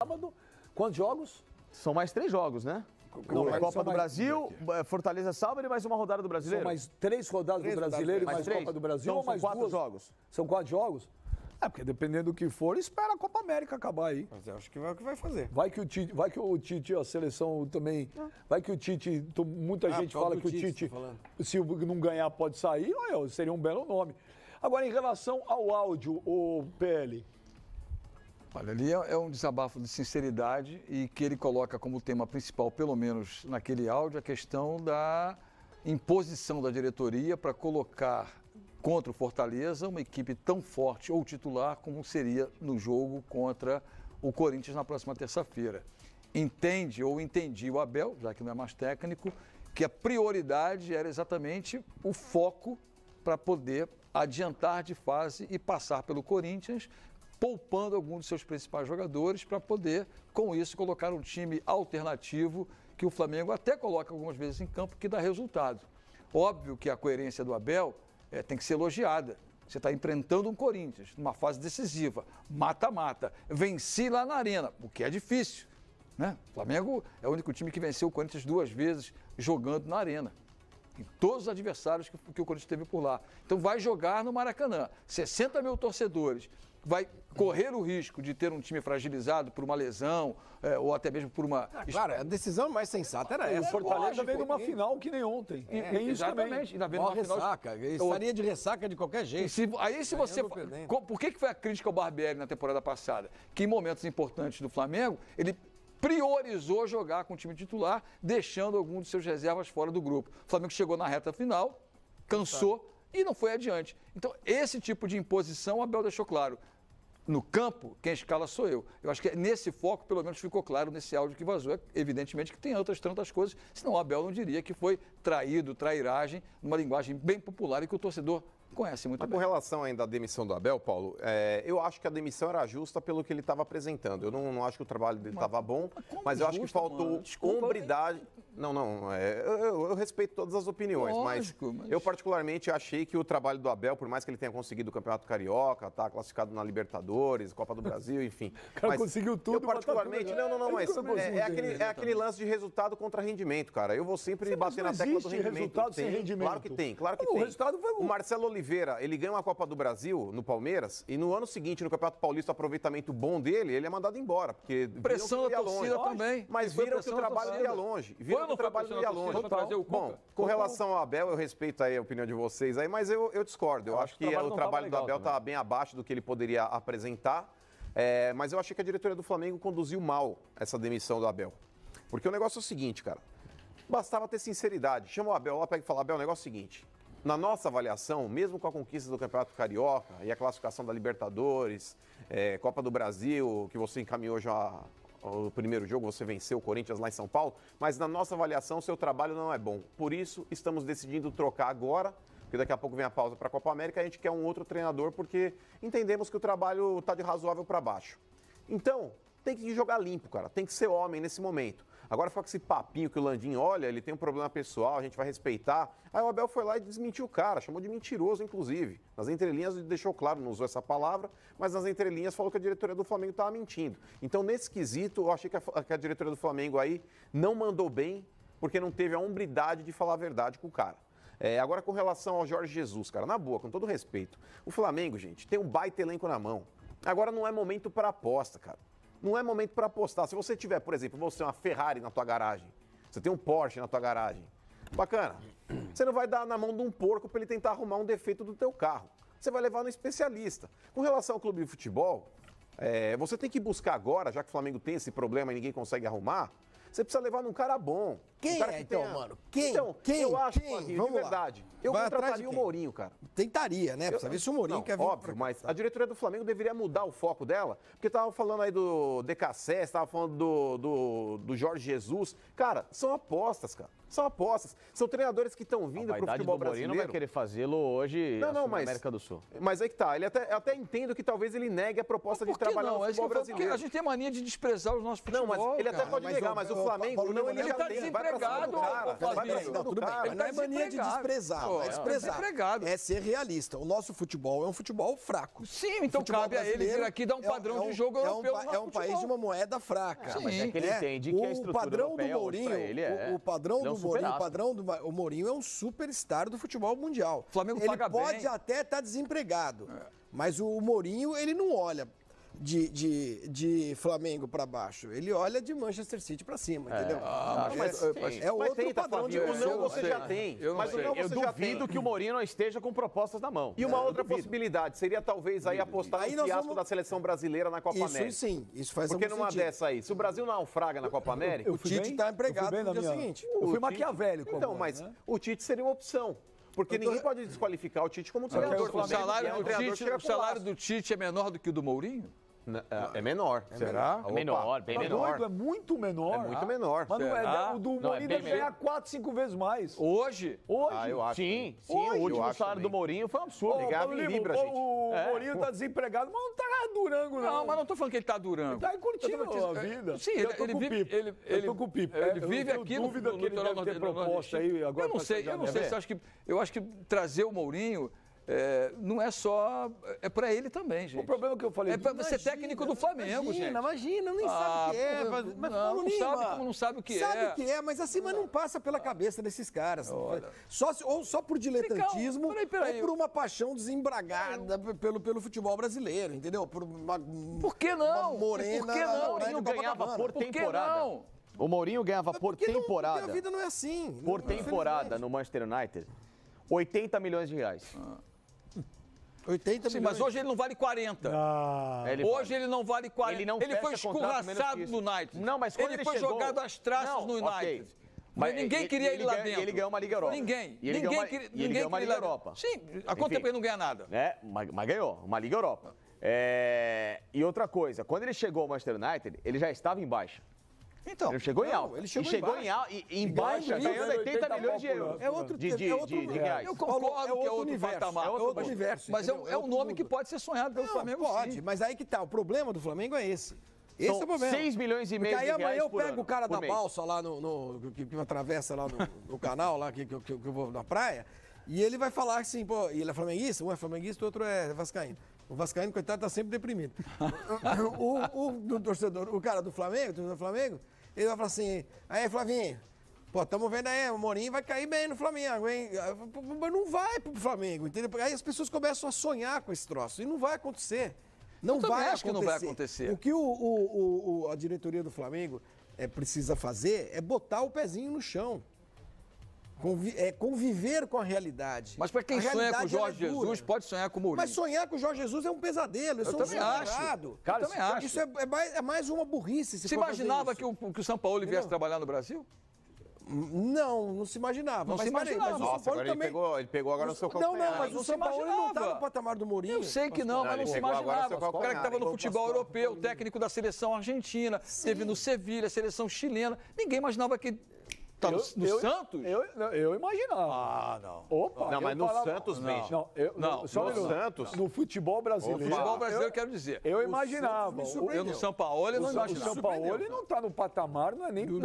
sábado, quantos jogos? São mais 3 jogos, né? Não, Copa do Brasil, Fortaleza sábado e mais uma rodada do Brasileiro. São mais 3 rodadas do Brasileiro e mais Copa do Brasil, então, ou mais são 4 2? jogos. São 4 jogos? É, porque dependendo do que for, espera a Copa América acabar aí. Mas eu acho que é o que vai fazer. Vai que o Tite, a seleção também. Vai que o Tite, muita gente fala que o Tite, se não ganhar, pode sair, seria um belo nome. Agora, em relação ao áudio, o PL. Olha, ali é um desabafo de sinceridade e que ele coloca como tema principal, pelo menos naquele áudio, a questão da imposição da diretoria para colocar contra o Fortaleza uma equipe tão forte ou titular como seria no jogo contra o Corinthians na próxima terça-feira. Entendi o Abel, já que não é mais técnico, que a prioridade era exatamente o foco para poder adiantar de fase e passar pelo Corinthians, poupando alguns dos seus principais jogadores para poder, com isso, colocar um time alternativo que o Flamengo até coloca algumas vezes em campo, que dá resultado. Óbvio que a coerência do Abel tem que ser elogiada. Você está enfrentando um Corinthians numa fase decisiva, mata-mata, venci lá na Arena, o que é difícil, né? O Flamengo é o único time que venceu o Corinthians 2 vezes jogando na Arena. Em todos os adversários que o Corinthians teve por lá. Então vai jogar no Maracanã. 60 mil torcedores. Vai correr o risco de ter um time fragilizado por uma lesão ou até mesmo por uma... Claro, a decisão mais sensata era essa. O Fortaleza veio numa final que nem ontem. Exatamente. Ainda veio numa numa ressaca. Estaria de ressaca de qualquer jeito. Se você... Por que foi a crítica ao Barbieri na temporada passada? Que em momentos importantes do Flamengo, ele priorizou jogar com o time titular, deixando alguns de seus reservas fora do grupo. O Flamengo chegou na reta final, cansou e não foi adiante. Então, esse tipo de imposição, o Abel deixou claro. No campo, quem escala sou eu. Eu acho que nesse foco, pelo menos, ficou claro nesse áudio que vazou. Evidentemente que tem outras tantas coisas, senão o Abel não diria que foi trairagem, numa linguagem bem popular e que o torcedor conhece muito bem. Com relação ainda à demissão do Abel, Paulo, eu acho que a demissão era justa pelo que ele estava apresentando. Eu não acho que o trabalho dele estava bom, mas eu acho que faltou hombridade. Eu respeito todas as opiniões, mas eu particularmente achei que o trabalho do Abel, por mais que ele tenha conseguido o Campeonato Carioca, tá classificado na Libertadores, Copa do Brasil, enfim. O cara conseguiu tudo. Eu particularmente, mas é aquele lance de resultado contra rendimento, cara. Eu vou sempre bater na tecla do rendimento. Resultado sem rendimento. Claro que tem. O resultado foi o Marcelo Oliveira, ele ganha uma Copa do Brasil no Palmeiras e no ano seguinte, no Campeonato Paulista, o aproveitamento bom dele, ele é mandado embora. Porque pressão da torcida também. Mas viram que o trabalho ia longe. Bom, com relação ao Abel, eu respeito aí a opinião de vocês aí, mas eu discordo. Eu acho que o trabalho do Abel está bem abaixo do que ele poderia apresentar. Mas eu achei que a diretoria do Flamengo conduziu mal essa demissão do Abel. Porque o negócio é o seguinte, cara. Bastava ter sinceridade. Chama o Abel lá, pega e fala, Abel, o negócio é o seguinte. Na nossa avaliação, mesmo com a conquista do Campeonato Carioca e a classificação da Libertadores, Copa do Brasil, que você encaminhou já o primeiro jogo, você venceu o Corinthians lá em São Paulo, mas na nossa avaliação, seu trabalho não é bom. Por isso, estamos decidindo trocar agora, porque daqui a pouco vem a pausa para a Copa América, a gente quer um outro treinador, porque entendemos que o trabalho está de razoável para baixo. Então, tem que jogar limpo, cara, tem que ser homem nesse momento. Agora, fica com esse papinho que o Landim, olha, ele tem um problema pessoal, a gente vai respeitar. Aí o Abel foi lá e desmentiu o cara, chamou de mentiroso, inclusive. Nas entrelinhas ele deixou claro, não usou essa palavra, mas nas entrelinhas falou que a diretoria do Flamengo estava mentindo. Então, nesse quesito, eu achei que a diretoria do Flamengo aí não mandou bem, porque não teve a hombridade de falar a verdade com o cara. Agora, com relação ao Jorge Jesus, cara, na boa, com todo respeito, o Flamengo, gente, tem um baita elenco na mão. Agora não é momento para aposta, cara. Não é momento para apostar. Se você tiver, por exemplo, você uma Ferrari na tua garagem, você tem um Porsche na tua garagem, bacana. Você não vai dar na mão de um porco para ele tentar arrumar um defeito do teu carro. Você vai levar no especialista. Com relação ao clube de futebol, você tem que buscar agora, já que o Flamengo tem esse problema e ninguém consegue arrumar, você precisa levar num cara bom. Quem cara mano? Quem? Eu acho, Flavinho, de verdade. Eu contrataria o Mourinho, cara. Tentaria, né? Precisa ver se o Mourinho quer vir. Óbvio, mas a diretoria do Flamengo deveria mudar o foco dela, porque tava falando aí do DKSS, tava falando do Jorge Jesus. Cara, são apostas, cara. São apostas. São treinadores que estão vindo pro futebol brasileiro. Não vai querer fazê-lo hoje na América do Sul. Mas aí que tá. Eu até entendo que talvez ele negue a proposta de trabalhar no futebol brasileiro. Porque a gente tem mania de desprezar os nossos futebol. Não, mas ele até pode negar, mas o Flamengo não, ele já tem. desempregado, Flavinho. Tudo bem, mas não é mania de desprezar. Não é desprezar. É ser realista. O nosso futebol é um futebol fraco. Sim, então cabe a ele vir aqui dar um padrão de jogo europeu. É um país de uma moeda fraca. Mas é que ele entende que a estrutura europeia pra ele é... O padrão do Mourinho é um superstar do futebol mundial. O Flamengo ele paga pode bem. até estar desempregado, mas o Mourinho, ele não olha de Flamengo para baixo. Ele olha de Manchester City para cima, entendeu? É outro padrão de O não você já tem. Mas o não você já tem. Eu duvido que o Mourinho não esteja com propostas na mão. E uma outra possibilidade seria talvez aí apostar no fiasco da seleção brasileira na Copa América. Isso sim, isso faz Porque numa dessa aí, se o Brasil naufraga na Copa América, o Tite está empregado no dia seguinte. Eu fui maquiavélico. Então, mas o Tite seria uma opção. Porque ninguém pode desqualificar o Tite como um treinador. O salário do Tite é menor do que o do Mourinho? É menor. Será? É menor, bem menor. É muito menor. É muito menor. Mas não é, o do Mourinho deve ganhar 4, 5 vezes mais. Hoje? Eu acho. Sim, o último salário do Mourinho foi um absurdo. Ligava em Libra, gente. O Mourinho tá desempregado, mas não tá Durango, não. Não, mas não tô falando que ele tá Durango. Ele tá curtindo a vida. Sim, ele vive... Eu tô com o Pipo. Ele vive aqui no dúvida que ele litoral deve ter proposta aí agora. Eu não sei. Eu acho que trazer o Mourinho... não é só... É para ele também, gente. O problema que eu falei... É para ser técnico do Flamengo, gente. Imagina, nem sabe o que é. Mas não sabe o que é. Sabe o que é, mas assim, mas não passa pela cabeça desses caras. Ou só por diletantismo, ou por uma paixão desembragada pelo futebol brasileiro, entendeu? Por que não? Uma morena... Por que não? O Mourinho ganhava por temporada. O Mourinho ganhava por temporada. Porque a vida não é assim. Por temporada no Manchester United, 80 milhões de reais. 80 Sim, milhões. mas hoje ele não vale 40. Hoje ele não vale 40. Ele foi escorraçado no United. Não, mas quando ele foi chegou... jogado às traças no United. Okay. Mas ninguém queria ele lá dentro. Ele ganhou uma Liga Europa. Ninguém. Ele ganhou uma Liga Europa. Sim, há quanto tempo ele não ganha nada? Mas ganhou uma Liga Europa. E outra coisa, quando ele chegou ao Manchester United, ele já estava em baixa. Então, ele chegou em alta. Ele chegou em baixa, ganhando 80 milhões de euros. É outro de reais. Eu concordo que é outro patamar. É outro universo. Mas é um nome que pode ser sonhado pelo Flamengo, pode, sim. mas aí que tá. O problema do Flamengo é esse. Esse é o problema. 6 milhões e meio de reais por ano. Aí amanhã eu pego o cara da balsa lá que atravessa lá no canal, lá que eu vou na praia, e ele vai falar assim, pô, e ele é flamenguista, um é flamenguista, o outro é vascaíno. O vascaíno, coitado, tá sempre deprimido. o torcedor, o cara do Flamengo, ele vai falar assim, aí, Flavinho, pô, estamos vendo aí, o Mourinho vai cair bem no Flamengo, hein? Mas não vai pro Flamengo, entendeu? Aí as pessoas começam a sonhar com esse troço, e não vai acontecer. Não vai acontecer. O que a diretoria do Flamengo precisa fazer é botar o pezinho no chão. Conviver com a realidade. Mas para quem sonha com o Jorge Jesus, pode sonhar com o Mourinho. Mas sonhar com o Jorge Jesus é um pesadelo. Eu também acho. Cara, eu também acho. Isso é mais uma burrice. Você imaginava que o São Paulo viesse trabalhar no Brasil? Não se imaginava. Não se imaginava. Mas nossa, agora também... ele pegou agora no seu calcanhar. Não, mas o São Paulo não está no patamar do Mourinho. Eu sei que não, mas não se imaginava. O cara que estava no futebol europeu, técnico da seleção argentina, esteve no Sevilha, seleção chilena. Ninguém imaginava que... Tá no Santos? Eu imaginava. Ah, não. Opa, não, mas no Santos, gente. Santos. No futebol brasileiro. No futebol brasileiro, eu quero dizer. Eu imaginava. Eu no São Paulo, eu não imaginava. O São Paulo ele não está no patamar, não é nem perto.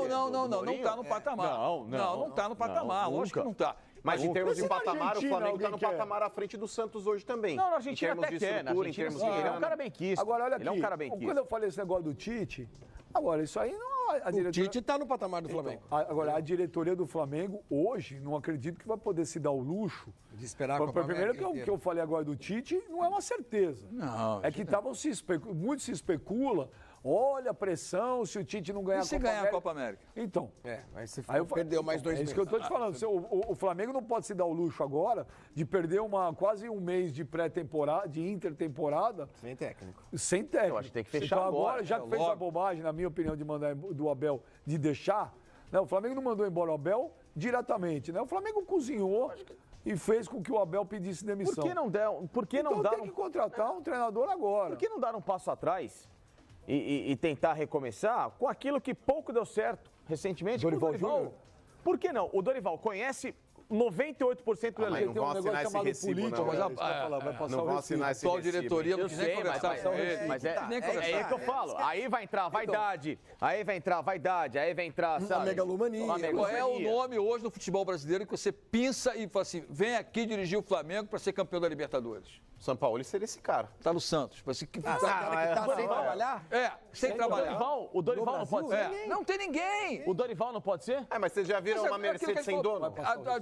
Não está no patamar. Não está no patamar. Lógico que não está. Mas em termos de patamar, o Flamengo está no patamar à frente do Santos hoje também. Não, na Argentina até quer. Em termos de ele é um cara bem quisto. Agora, olha aqui. Ele é um cara bem quisto. Quando eu falei esse negócio do Tite, agora, isso aí não... O Tite está no patamar do Flamengo. Agora, a diretoria do Flamengo, hoje, não acredito que vai poder se dar o luxo de esperar a Copa América. Primeiro que eu falei agora do Tite, não é uma certeza. Não. É que muito se especula. Olha a pressão, se o Tite não ganhar a Copa América. ganhar a Copa América? Então. Mas você perdeu mais 2 meses. É isso que eu estou te falando. O Flamengo não pode se dar o luxo agora de perder quase um mês de pré-temporada, de intertemporada. Sem técnico. Sem técnico. Eu acho que tem que fechar então, agora. Já que fez a bobagem, na minha opinião, de mandar do Abel, de deixar, né? O Flamengo não mandou embora o Abel diretamente, né? O Flamengo cozinhou e fez com que o Abel pedisse demissão. Por que não tem que contratar um treinador agora. Por que não dar um passo atrás e tentar recomeçar com aquilo que pouco deu certo recentemente? Dorival Júnior? Por que não? O Dorival conhece 98% do elenco. Não vão assinar esse recibo, não. Não vão assinar esse recibo. A diretoria não quis nem conversar com ele. Mas é aí que eu falo. Aí vai entrar vaidade, aí vai entrar, sabe? A megalomania. Qual é o nome hoje no futebol brasileiro que você pensa e fala assim, vem aqui dirigir o Flamengo para ser campeão da Libertadores? São Paulo seria esse cara. Tá no Santos. Você que Tá sem trabalhar? sem trabalhar. O Dorival não pode ser? Não tem ninguém. O Dorival não pode ser? Mas vocês já viram uma Mercedes sem dono?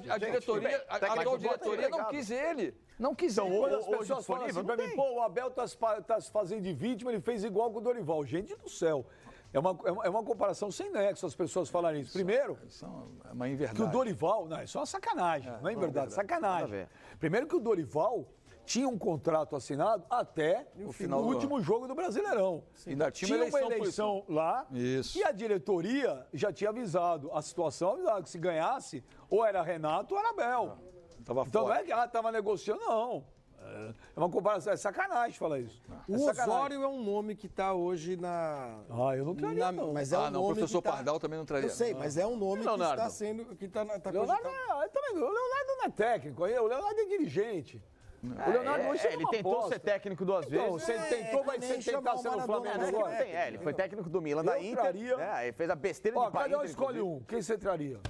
A diretoria, a atual diretoria não quis ele. Não quis ele. Quando as pessoas falam assim pra mim, pô, o Abel tá se fazendo de vítima, ele fez igual com o Dorival. Gente do céu. É uma comparação sem nexo as pessoas falarem isso. Primeiro, Isso é uma inverdade. que o Dorival... Não, isso é uma sacanagem, não é verdade, sacanagem. Primeiro que o Dorival tinha um contrato assinado até o último jogo do Brasileirão. Ainda tinha uma eleição lá Isso. e a diretoria já tinha avisado. A situação avisada que se ganhasse, ou era Renato ou era Abel. Tava Então não fora. é que estava negociando, não. É uma comparação, é sacanagem falar isso. O Osório é um nome que está hoje na... Eu não traria, não. Mas é um não, o nome professor que tá... Pardal também não traria. Eu sei, mas é um nome que está sendo... Que tá Leonardo, o Leonardo não é técnico, o Leonardo é dirigente. O Leonardo hoje ele tentou ser técnico 2 vezes. Então, você tentou, vai tentar ser no Flamengo agora? Ele foi técnico do Milan, da Inter. Ele fez a besteira de cada um escolhe um. Quem você traria?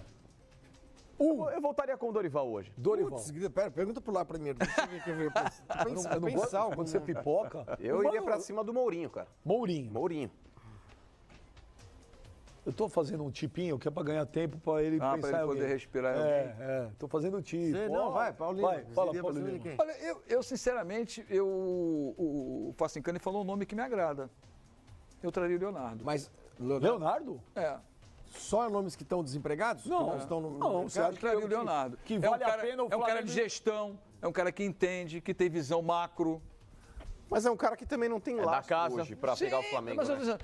Eu voltaria com o Dorival hoje. Dorival. Pera, pergunta pro lá primeiro. Deixa eu ver o que eu ver. Eu não gosto quando você pipoca. Eu iria pra cima do Mourinho, cara. Mourinho. Eu tô fazendo um tipinho que é pra ganhar tempo pra ele pensar pra ele poder respirar. Tô fazendo um tipo. Não, vai, Paulinho. Vai, fala, Paulinho. Olha, eu sinceramente, o Facincani falou um nome que me agrada. Eu traria o Leonardo. Mas, Leonardo? só nomes que estão desempregados? Não, que estão no você acha Eu traria o Leonardo. Que vale a pena o É um cara Flamengo... de gestão, é um cara que entende, que tem visão macro. Mas é um cara que também não tem lastro casa. hoje pra pegar o Flamengo. Mas, né?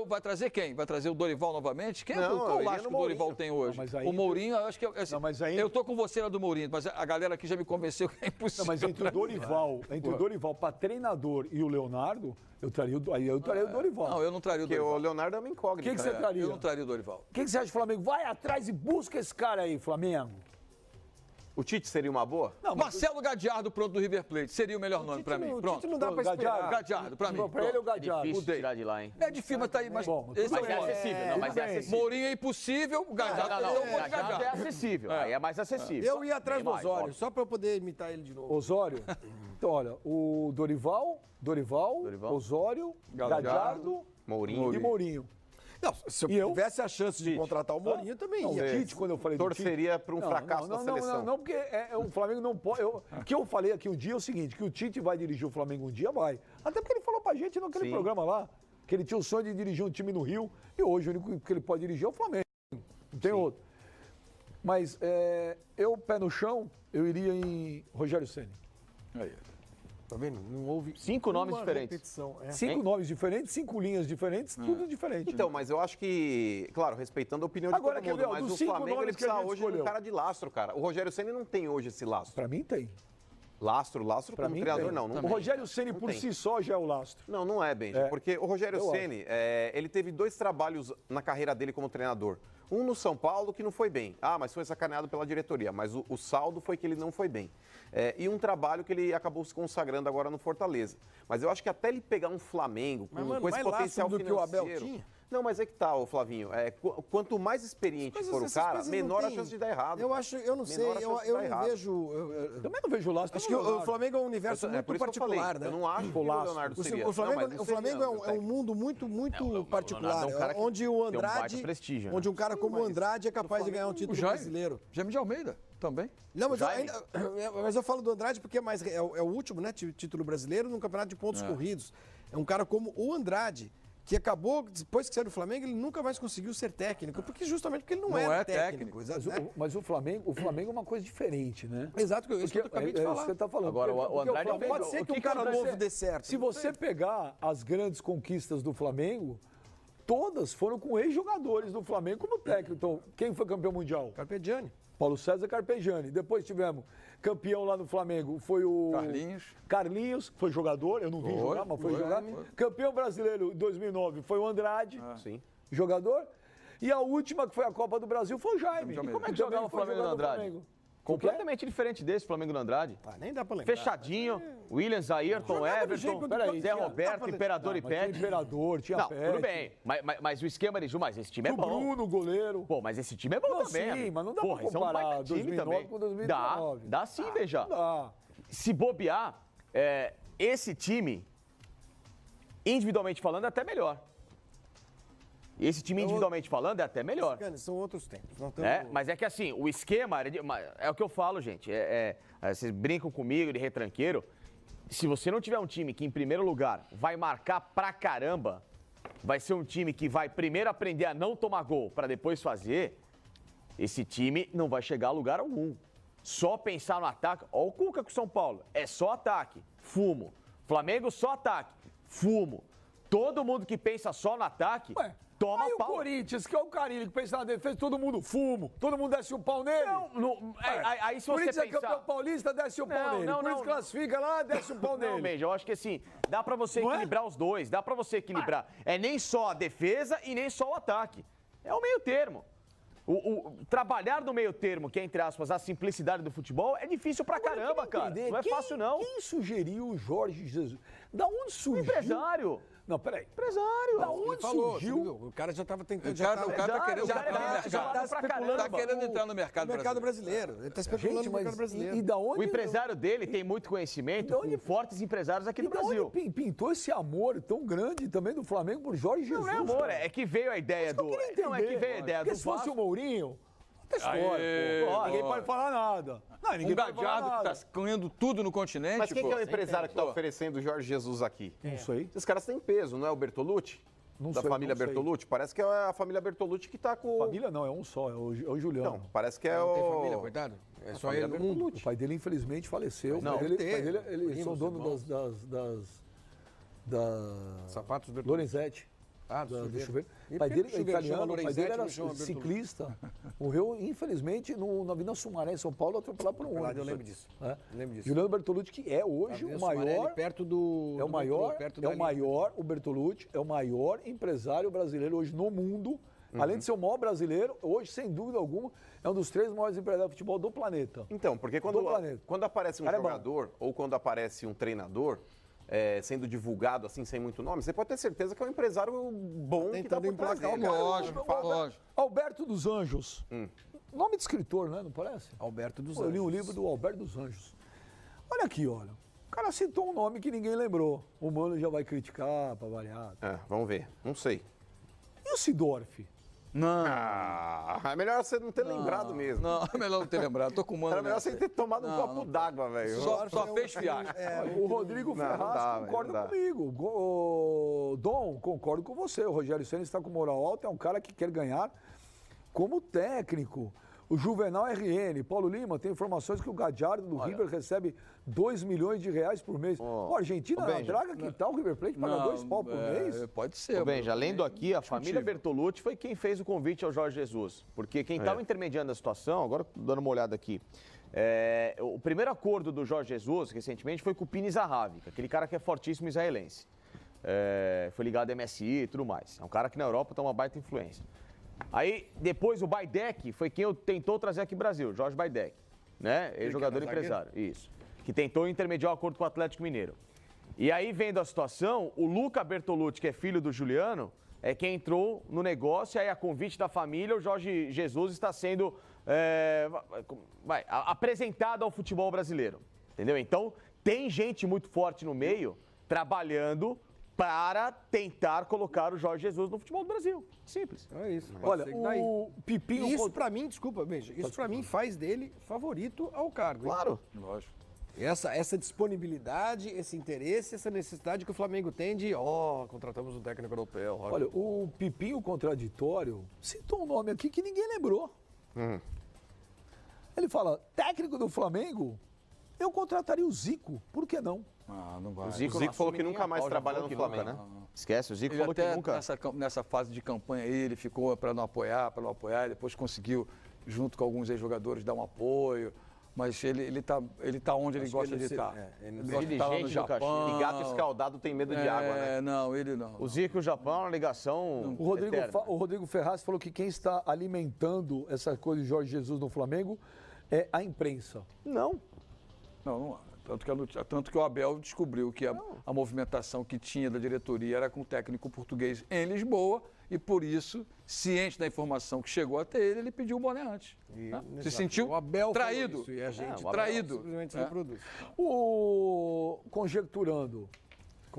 vai trazer quem? Vai trazer o Dorival novamente? Não, Qual eu o iria lastro no que o Dorival Mourinho. tem hoje? Não, mas aí- O Mourinho, eu acho que... Não, mas aí- Eu tô com você lá do Mourinho, mas a galera aqui já me convenceu que é impossível. Não, mas entre o Dorival para treinador e o Leonardo, eu traria o Dorival. Não, eu não traria o Porque Dorival. o Leonardo é uma incógnita. Quem que você traria? Eu não traria o Dorival. O que você acha do Flamengo? Vai atrás e busca esse cara aí, Flamengo. O Tite seria uma boa? Não, Marcelo Gadiardo, pronto, do River Plate. Seria o melhor nome pra mim. O Pronto. Tite não dá pra esperar. Gadiardo, pra mim. Pra ele é o Gadiardo. Difícil Mudei. tirar de lá, hein? É difícil, mas tá aí. Mas, Bom, esse Mas é é o acessível, não, mas é acessível. Mourinho é impossível, o Gadiardo Não, é um monte de Gadiardo é Gadiardo. acessível. Aí é mais acessível. Eu ia atrás do Bem mais, Osório, óbvio. só pra eu poder imitar ele de novo. Osório? Então, olha, o Dorival, Osório, Gadiardo Mourinho. e Mourinho. Não, se eu E eu? tivesse a chance de contratar o Mourinho, eu também Não, ia. o Tite, quando eu falei do Tite... Torceria para um fracasso da seleção. Não, porque o Flamengo não pode... O que eu falei aqui um dia é o seguinte, que o Tite vai dirigir o Flamengo um dia, vai. Até porque ele falou pra gente naquele programa lá, que ele tinha o sonho de dirigir um time no Rio, e hoje o único que ele pode dirigir é o Flamengo. Não tem outro. Mas eu, pé no chão, eu iria em Rogério Ceni. Aí. Tá vendo? Não houve 5 nomes uma diferentes. repetição. É. 5 nomes diferentes, 5 linhas diferentes, tudo diferente. Então, mas eu acho que, claro, respeitando a opinião de Agora, todo mundo, quer ver, mas dos o 5 Flamengo ele nomes que a precisa gente hoje de escolheu. um cara de lastro, cara. O Rogério Ceni não tem hoje esse lastro. Pra mim tem. Lastro Pra como mim treinador, tem. não. O Rogério Ceni Não por tem. si só já é o lastro. Não, não é, Benji. Porque o Rogério Ceni, ele teve 2 trabalhos na carreira dele como treinador. Um no São Paulo que não foi bem. Mas foi sacaneado pela diretoria. Mas o saldo foi que ele não foi bem. E um trabalho que ele acabou se consagrando agora no Fortaleza. Mas eu acho que até ele pegar um Flamengo com, Mas, mano, com esse mais potencial lastro do que o Abel financeiro... tinha? Não, mas é que tá, ô Flavinho. Quanto mais experiente for o Essas cara, coisas menor não a tem. chance de dar errado. Eu acho, eu não sei, Menor a chance de eu dar não errado. vejo... Também não vejo lastro. Acho que o Flamengo é um universo É muito por isso que eu particular, falei. né? Eu não acho que o Leonardo seria. O Flamengo, Não, mas o Flamengo seria, é um mundo muito particular, Leonardo é um cara que onde o tem um baita Andrade, prestígio, né? onde um cara como o Andrade é capaz de ganhar um título brasileiro. Jaime de Almeida, também. Não, mas eu falo do Andrade porque é o último, né, título brasileiro num campeonato de pontos corridos. É um cara como o Andrade, que acabou, depois que saiu do Flamengo, ele nunca mais conseguiu ser técnico, justamente porque ele não era técnico. Mas o Flamengo é uma coisa diferente, né? Exato, isso que eu acabei de falar. Isso que você está falando. Agora, o Andrade Flamengo- Pode ser que um cara novo dê certo. Se você pegar as grandes conquistas do Flamengo, todas foram com ex-jogadores do Flamengo como técnico. Então, quem foi campeão mundial? Carpegiani. Paulo César Carpegiani. Depois tivemos campeão lá no Flamengo, foi o... Carlinhos, foi jogador, eu não vi jogar, mas foi jogar. Campeão brasileiro em 2009 foi o Andrade, Sim. jogador. E a última, que foi a Copa do Brasil, foi o Jaime. E como é que jogava o Flamengo do Andrade? Completamente diferente desse Flamengo do Andrade. Nem dá pra lembrar. Fechadinho, Williams, Ayrton, Everton, Zé Roberto, Imperador e Pet. Tinha Imperador, tinha Não, Pet. Tudo bem, mas o esquema de Ju, mas esse time é O bom. Bruno, goleiro. Pô, mas esse time é bom também. Sim, amigo. mas não dá Porra, pra esse é um comparar baita time 2009 também. com 2019. Dá sim, Beija. Dá. Se bobear, esse time, individualmente falando, é até melhor. Esse time, individualmente falando, é até melhor. São outros tempos. Não Mas é que assim, o esquema, é o que eu falo, gente. Vocês brincam comigo de retranqueiro. Se você não tiver um time que, em primeiro lugar, vai marcar pra caramba, vai ser um time que vai primeiro aprender a não tomar gol pra depois fazer, esse time não vai chegar a lugar algum. Só pensar no ataque. Ó o Cuca com o São Paulo. É só ataque. Fumo. Flamengo, só ataque. Fumo. Todo mundo que pensa só no ataque, toma aí pau. O Corinthians, que é o Carilho, que pensa na defesa, todo mundo fumo. Todo mundo desce o pau nele. Aí se você Corinthians pensar... é campeão paulista, desce o pau nele. Corinthians classifica lá, desce o pau nele. Não, Benja, eu acho que assim, dá pra você equilibrar os dois. Dá pra você equilibrar. É nem só a defesa e nem só o ataque. É o meio termo. Trabalhar no meio termo, que é, entre aspas, a simplicidade do futebol, é difícil pra caramba, cara. Não é fácil, não. Quem sugeriu o Jorge Jesus? Da onde surgiu? Empresário. Não, peraí. Empresário. Da onde surgiu? O cara já tava tentando... O cara tá querendo entrar no mercado. Tá querendo entrar no mercado brasileiro. Ele tá especulando no mercado brasileiro. E da onde... O empresário dele tem muito conhecimento com fortes empresários aqui no Brasil. Onde pintou esse amor tão grande também do Flamengo por Jorge Jesus? Não é amor, é que veio a ideia do... Não, é que veio a ideia do Porque se fosse o Mourinho... Ninguém pode falar nada. Um Gadiardo que tá ganhando tudo no continente. Mas quem que é o empresário que tá oferecendo o Jorge Jesus aqui? Não sei. Esses caras têm peso, não é o Bertolucci? Da família Bertolucci? Parece que é a família Bertolucci que tá com... Família não, é um só, é o Juliano. Não, parece que é Não o... tem família, coitado? É só ele no mundo. O pai dele, infelizmente, faleceu. Não, O pai dele, eles são donos das Sapatos Bertolucci. Lorenzetti. Do chuveiro. O pai dele é italiano, o pai dele era ciclista. Morreu, infelizmente, na Avenida Sumaré, em São Paulo, atropelado por um ônibus. Eu lembro disso. Juliano Bertolucci, que é hoje o maior... Perto do... O Bertolucci é o maior empresário brasileiro hoje no mundo. Além de ser o maior brasileiro, hoje, sem dúvida alguma, é um dos 3 maiores empresários de futebol do planeta. Então, porque quando aparece um jogador ou quando aparece um treinador... sendo divulgado assim, sem muito nome, você pode ter certeza que é um empresário bom que tá por trás dele. Lógico. Alberto dos Anjos. Nome de escritor, né? Não parece? Alberto dos Anjos. Eu li um livro do Alberto dos Anjos. Olha aqui, olha. O cara citou um nome que ninguém lembrou. O Mano já vai criticar, pra variar. Vamos ver. Não sei. E o Sidorf? Não. É melhor você não ter lembrado mesmo. Não, é melhor não ter lembrado. Tô com o Mano. Era melhor você ter tomado um copo d'água, velho. Só fez fiasco. O Rodrigo Ferraz concorda comigo. Dom, concordo com você. O Rogério Ceni está com moral alta, é um cara que quer ganhar como técnico. O Juvenal RN, Paulo Lima, tem informações que o Gadiardo do River recebe 2 milhões de reais por mês. A Argentina, draga que tal o River Plate paga 2 pau por mês? Pode ser. Benja, lendo aqui, a família Bertolucci foi quem fez o convite ao Jorge Jesus. Porque quem estava intermediando a situação, agora dando uma olhada aqui, o primeiro acordo do Jorge Jesus, recentemente, foi com o Pini Zahavi, aquele cara que é fortíssimo israelense. Foi ligado à MSI e tudo mais. É um cara que na Europa tem uma baita influência. Aí, depois, o Baidec foi quem tentou trazer aqui no Brasil, Jorge Baidec, né? Ex-jogador empresário, isso. Que tentou intermediar o acordo com o Atlético Mineiro. E aí, vendo a situação, o Luca Bertolucci, que é filho do Juliano, é quem entrou no negócio, e aí a convite da família, o Jorge Jesus está sendo apresentado ao futebol brasileiro, entendeu? Então, tem gente muito forte no meio, trabalhando para tentar colocar o Jorge Jesus no futebol do Brasil. Simples. É isso. Olha, o Pipinho... Isso pra mim, desculpa, Benja, isso pra mim faz dele favorito ao cargo. Claro. Lógico. Essa disponibilidade, esse interesse, essa necessidade que o Flamengo tem de, contratamos um técnico europeu. Olha, o Pipinho Contraditório citou um nome aqui que ninguém lembrou. Ele fala, técnico do Flamengo, eu contrataria o Zico, por que não? Não vai. O Zico falou que nunca mais trabalha no Flamengo, né? Esquece, o Zico Ele falou até que nunca... nessa fase de campanha aí, ele ficou para não apoiar, depois conseguiu, junto com alguns ex-jogadores, dar um apoio. Mas ele tá onde ele gosta de estar. Ele Ele gosta de estar lá no Japão. E gato escaldado tem medo de água, né? Não, ele não. O Zico e o Japão é uma ligação eterna. O Rodrigo Ferraz falou que quem está alimentando essa coisa de Jorge Jesus no Flamengo é a imprensa. Não. Não há. Tanto que o Abel descobriu que a movimentação que tinha da diretoria era com o técnico português em Lisboa e, por isso, ciente da informação que chegou até ele, ele pediu o boné antes. Se sentiu traído. Isso, e a gente traído. simplesmente reproduz. Conjecturando.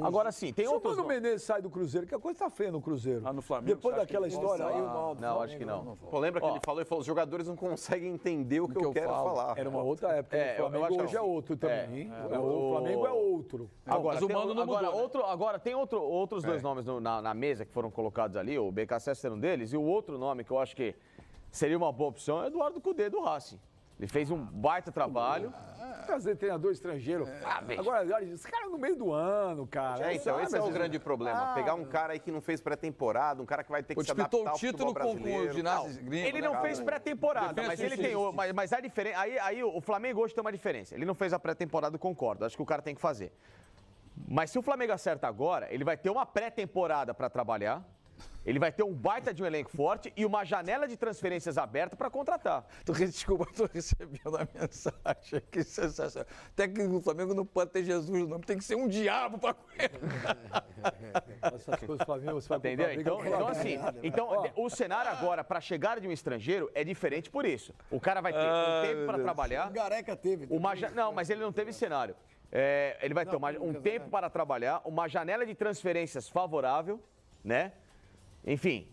Agora sim, tem outros. Se o Mano Menezes sai do Cruzeiro, que a coisa tá feia no Cruzeiro. No Flamengo. Depois daquela história. Não, acho que não. Pô, lembra que ele falou? Os jogadores não conseguem entender o que eu quero falar. Era uma outra época. O Flamengo hoje é outro também. O Flamengo é outro. Agora, tem outros dois nomes na mesa que foram colocados ali, o BKSS era um deles, e o outro nome que eu acho que seria uma boa opção é Eduardo Cudê, do Racing. Ele fez um baita trabalho. Trazer treinador estrangeiro. Agora, esse cara no meio do ano, cara. Então, esse é o grande problema. Pegar um cara aí que não fez pré-temporada, um cara que vai ter que se adaptar ao futebol brasileiro. Com o ginásio gringo. Ele não fez pré-temporada, mas ele tem... Mas a diferença... Aí o Flamengo hoje tem uma diferença. Ele não fez a pré-temporada, concordo. Acho que o cara tem que fazer. Mas se o Flamengo acerta agora, ele vai ter uma pré-temporada para trabalhar. Ele vai ter um baita de um elenco forte e uma janela de transferências aberta para contratar. Desculpa, estou recebendo a mensagem. Que sensacional. Técnico do Flamengo não pode ter Jesus no nome, tem que ser um diabo para essas coisas do Flamengo, você vai entendeu? Então, o cenário agora para chegar de um estrangeiro é diferente por isso. O cara vai ter um tempo para trabalhar. O Gareca teve. Não, mas ele não teve cenário. Ele vai ter um tempo para trabalhar, uma janela de transferências favorável, né? Enfim,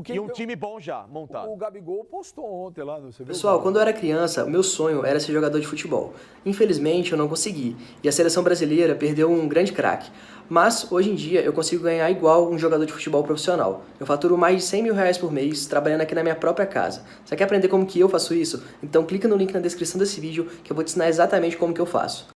e um time bom já montado. O Gabigol postou ontem lá no... Pessoal, quando eu era criança, o meu sonho era ser jogador de futebol. Infelizmente, eu não consegui. E a seleção brasileira perdeu um grande craque. Mas, hoje em dia, eu consigo ganhar igual um jogador de futebol profissional. Eu faturo mais de 100 mil reais por mês, trabalhando aqui na minha própria casa. Você quer aprender como que eu faço isso? Então clica no link na descrição desse vídeo, que eu vou te ensinar exatamente como que eu faço.